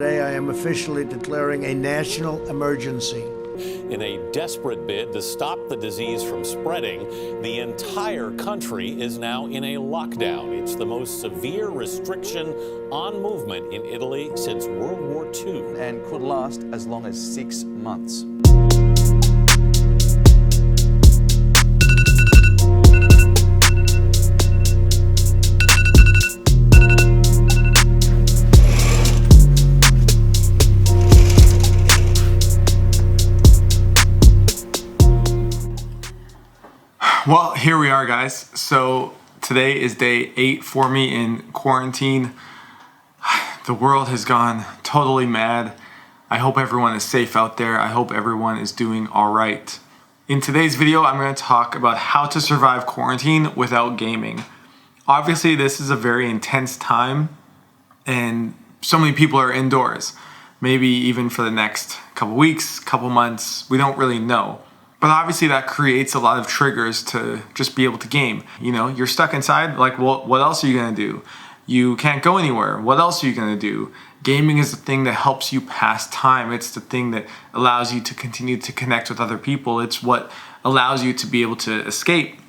Today, I am officially declaring a national emergency. In a desperate bid to stop the disease from spreading, the entire country is now in a lockdown. It's the most severe restriction on movement in Italy since World War II. And could last as long as 6 months. Well, here we are, guys. So today is day 8 for me in quarantine. The world has gone totally mad. I hope everyone is safe out there. I hope everyone is doing all right. In today's video, I'm going to talk about how to survive quarantine without gaming. Obviously, this is a very intense time, and so many people are indoors. Maybe even for the next couple weeks, couple months. We don't really know. But obviously that creates a lot of triggers to just be able to game. You know, you're stuck inside, like, well, what else are you gonna do? You can't go anywhere. What else are you gonna do? Gaming is the thing that helps you pass time. It's the thing that allows you to continue to connect with other people. It's what allows you to be able to escape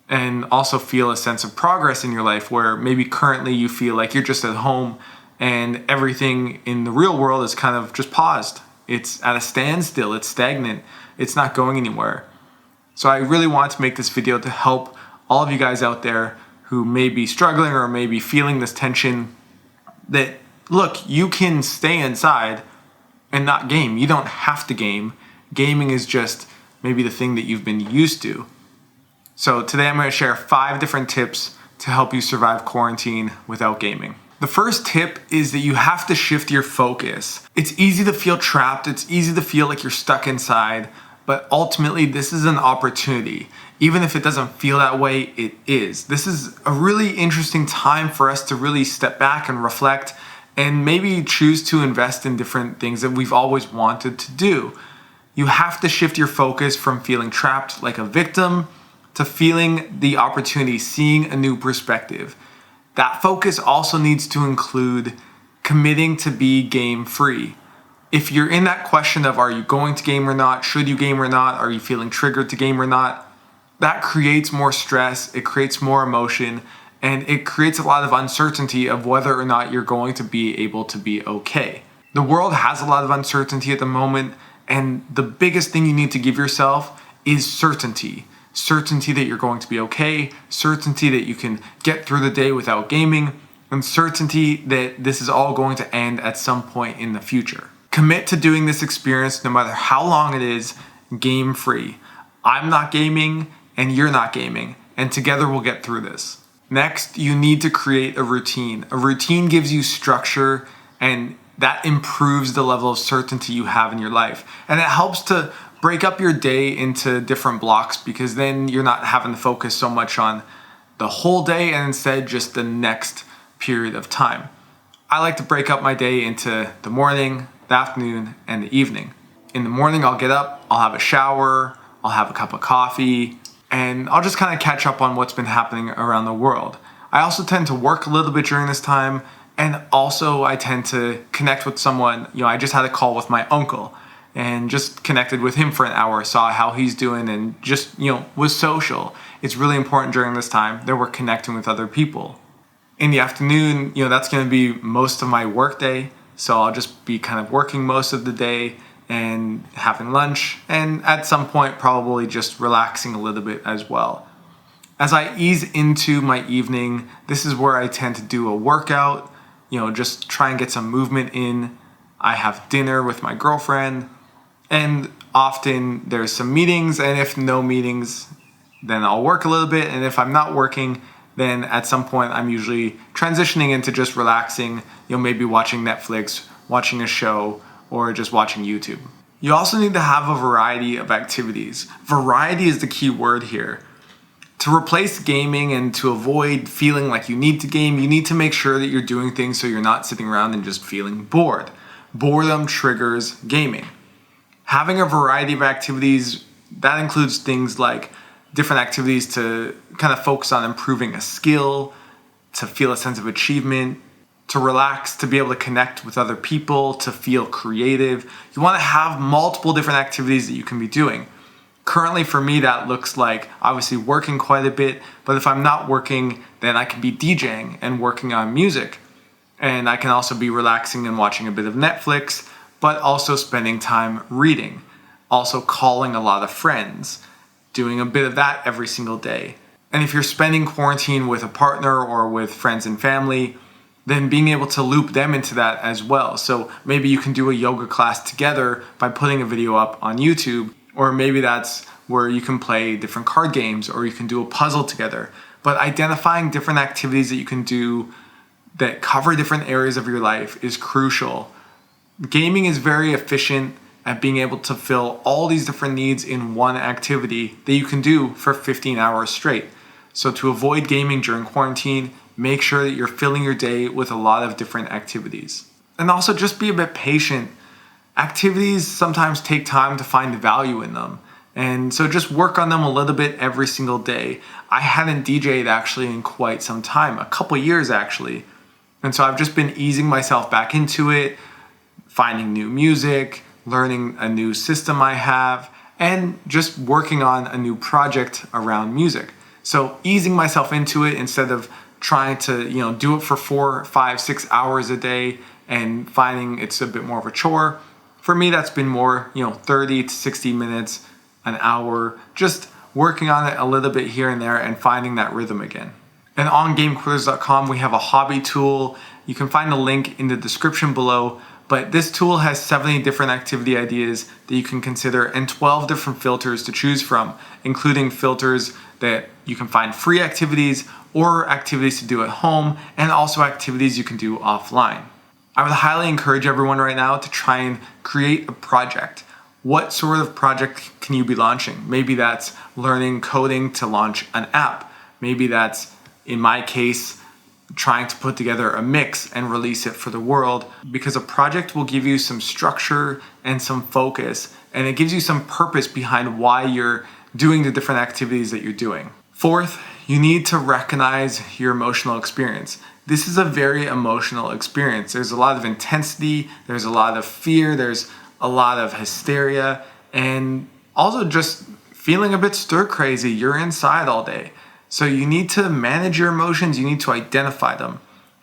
and also feel a sense of progress in your life, where maybe currently you feel like you're just at home and everything in the real world is kind of just paused. It's at a standstill, it's stagnant. It's not going anywhere. So I really want to make this video to help all of you guys out there who may be struggling or may be feeling this tension, that look, you can stay inside and not game. You don't have to game. Gaming is just maybe the thing that you've been used to. So today I'm going to share 5 different tips to help you survive quarantine without gaming. The first tip is that you have to shift your focus. It's easy to feel trapped. It's easy to feel like you're stuck inside. But ultimately, this is an opportunity. Even if it doesn't feel that way, it is. This is a really interesting time for us to really step back and reflect and maybe choose to invest in different things that we've always wanted to do. You have to shift your focus from feeling trapped like a victim to feeling the opportunity, seeing a new perspective. That focus also needs to include committing to be game free. If you're in that question of, are you going to game or not? Should you game or not? Are you feeling triggered to game or not? That creates more stress, it creates more emotion, and it creates a lot of uncertainty of whether or not you're going to be able to be okay. The world has a lot of uncertainty at the moment, and the biggest thing you need to give yourself is certainty. Certainty that you're going to be okay, certainty that you can get through the day without gaming, and certainty that this is all going to end at some point in the future. Commit to doing this experience no matter how long it is, game free. I'm not gaming and you're not gaming, and together we'll get through this. Next, you need to create a routine. A routine gives you structure, and that improves the level of certainty you have in your life. And it helps to break up your day into different blocks, because then you're not having to focus so much on the whole day and instead just the next period of time. I like to break up my day into the morning, the afternoon, and the evening. In the morning, I'll get up, I'll have a shower, I'll have a cup of coffee, and I'll just kind of catch up on what's been happening around the world. I also tend to work a little bit during this time, and also I tend to connect with someone. You know, I just had a call with my uncle and just connected with him for an hour, saw how he's doing, and just, you know, was social. It's really important during this time that we're connecting with other people. In the afternoon, you know, that's going to be most of my work day. So I'll just be kind of working most of the day and having lunch, and at some point probably just relaxing a little bit as well. As I ease into my evening, this is where I tend to do a workout, you know, just try and get some movement in. I have dinner with my girlfriend, and often there's some meetings, and if no meetings, then I'll work a little bit, and if I'm not working, then at some point I'm usually transitioning into just relaxing, you know, maybe watching Netflix, watching a show, or just watching YouTube. You also need to have a variety of activities. Variety is the key word here. To replace gaming and to avoid feeling like you need to game, you need to make sure that you're doing things so you're not sitting around and just feeling bored. Boredom triggers gaming. Having a variety of activities, that includes things like different activities to kind of focus on improving a skill, to feel a sense of achievement, to relax, to be able to connect with other people, to feel creative. You want to have multiple different activities that you can be doing. Currently for me, that looks like obviously working quite a bit, but if I'm not working, then I can be DJing and working on music. And I can also be relaxing and watching a bit of Netflix, but also spending time reading, also calling a lot of friends, doing a bit of that every single day. And if you're spending quarantine with a partner or with friends and family, then being able to loop them into that as well. So maybe you can do a yoga class together by putting a video up on YouTube, or maybe that's where you can play different card games or you can do a puzzle together. But identifying different activities that you can do that cover different areas of your life is crucial. Gaming is very efficient at being able to fill all these different needs in one activity that you can do for 15 hours straight. So to avoid gaming during quarantine, make sure that you're filling your day with a lot of different activities. And also just be a bit patient. Activities sometimes take time to find the value in them. And so just work on them a little bit every single day. I hadn't DJ'd actually in quite some time, a couple years actually. And so I've just been easing myself back into it, finding new music, learning a new system I have, and just working on a new project around music. So easing myself into it instead of trying to, do it for 4, 5, 6 hours a day and finding it's a bit more of a chore. For me, that's been more, 30 to 60 minutes, an hour, just working on it a little bit here and there and finding that rhythm again. And on GameQuitters.com, we have a hobby tool. You can find the link in the description below, but this tool has 70 different activity ideas that you can consider and 12 different filters to choose from, including filters that you can find free activities or activities to do at home, and also activities you can do offline. I would highly encourage everyone right now to try and create a project. What sort of project can you be launching? Maybe that's learning coding to launch an app. Maybe that's, in my case, trying to put together a mix and release it for the world, because a project will give you some structure and some focus, and it gives you some purpose behind why you're doing the different activities that you're doing. Fourth, you need to recognize your emotional experience. This is a very emotional experience. There's a lot of intensity, there's a lot of fear, there's a lot of hysteria, and also just feeling a bit stir crazy. You're inside all day. So you need to manage your emotions, you need to identify them.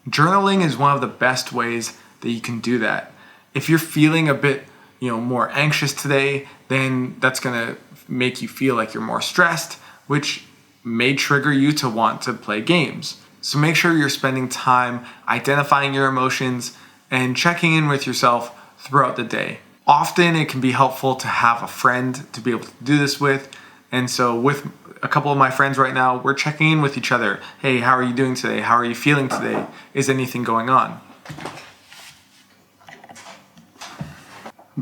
Journaling is one of the best ways that you can do that. If you're feeling a bit, more anxious today, then that's gonna make you feel like you're more stressed, which may trigger you to want to play games. So make sure you're spending time identifying your emotions and checking in with yourself throughout the day. Often it can be helpful to have a friend to be able to do this with. And so with a couple of my friends right now, we're checking in with each other. Hey, how are you doing today? How are you feeling today? Is anything going on?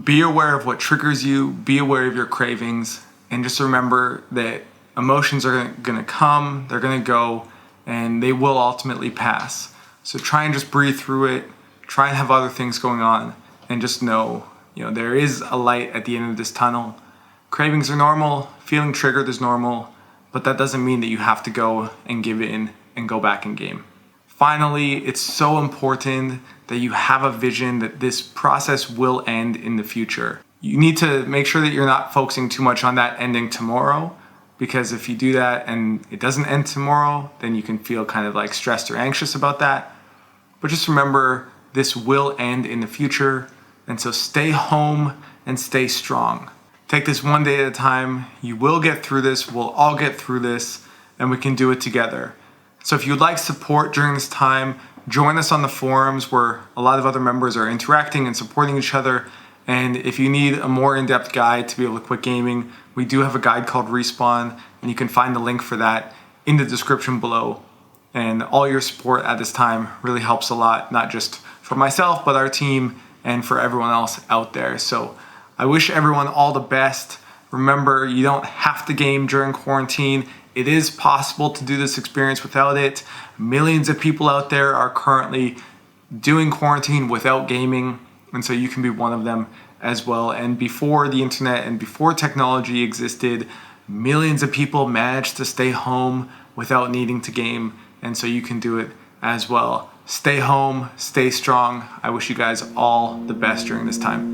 Be aware of what triggers you, be aware of your cravings, and just remember that emotions are gonna come, they're gonna go, and they will ultimately pass. So try and just breathe through it, try and have other things going on, and just know, there is a light at the end of this tunnel. Cravings are normal, feeling triggered is normal, but that doesn't mean that you have to go and give in and go back in game. Finally, it's so important that you have a vision that this process will end in the future. You need to make sure that you're not focusing too much on that ending tomorrow, because if you do that and it doesn't end tomorrow, then you can feel kind of like stressed or anxious about that. But just remember, this will end in the future, and so stay home and stay strong. Take this one day at a time. You will get through this. We'll all get through this, and we can do it together. So if you'd like support during this time, join us on the forums where a lot of other members are interacting and supporting each other. And if you need a more in-depth guide to be able to quit gaming, we do have a guide called Respawn, and you can find the link for that in the description below. And all your support at this time really helps a lot, not just for myself, but our team and for everyone else out there. So I wish everyone all the best. Remember, you don't have to game during quarantine. It is possible to do this experience without it. Millions of people out there are currently doing quarantine without gaming, and so you can be one of them as well. And before the internet and before technology existed, millions of people managed to stay home without needing to game, and so you can do it as well. Stay home, stay strong. I wish you guys all the best during this time.